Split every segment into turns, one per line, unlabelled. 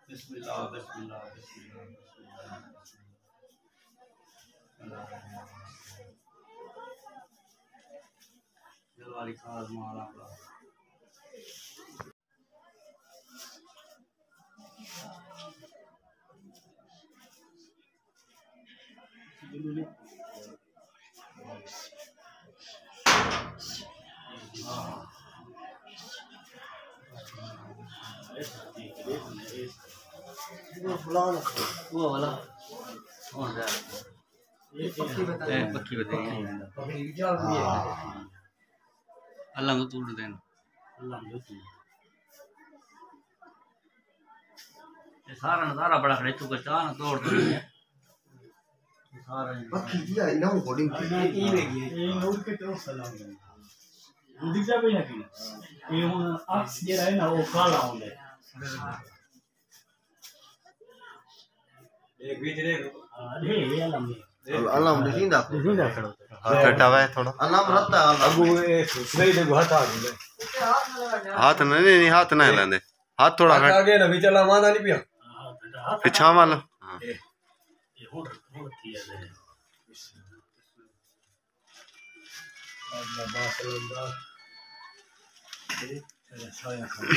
बिस्मिल्लाह बिस्मिल्लाह बिस्मिल्लाह जलवारी खास मारा वो वाला पक्की बताइए अल्लाह को तोड़ देना ये सारा नजारा बड़ा खड़े तू का चाह तोड़ दो सारा
पक्की दिया ना कोडिंग की
ये नोट के तो सलाम दिख जा भी नहीं ये हुन अक्स जे रहे ना वो काला होंगे एक बीच रे ये
अल्लाह दिखिंदा
खड़ो
कटावा है थोड़ा
अल्लाह रहता
अगु ये सही देखो हटा दे
हाथ नहीं हाथ नहीं लेंदे हाथ थोड़ा
आगे ना भी चला माना नहीं पिया
पिछा वाला
ये हो थी है अल्लाह माशाल्लाह ये साया ये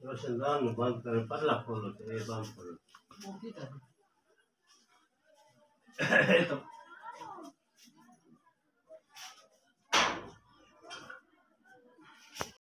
रोशनदान बंद कर पतला खोलो तो ये बंद करो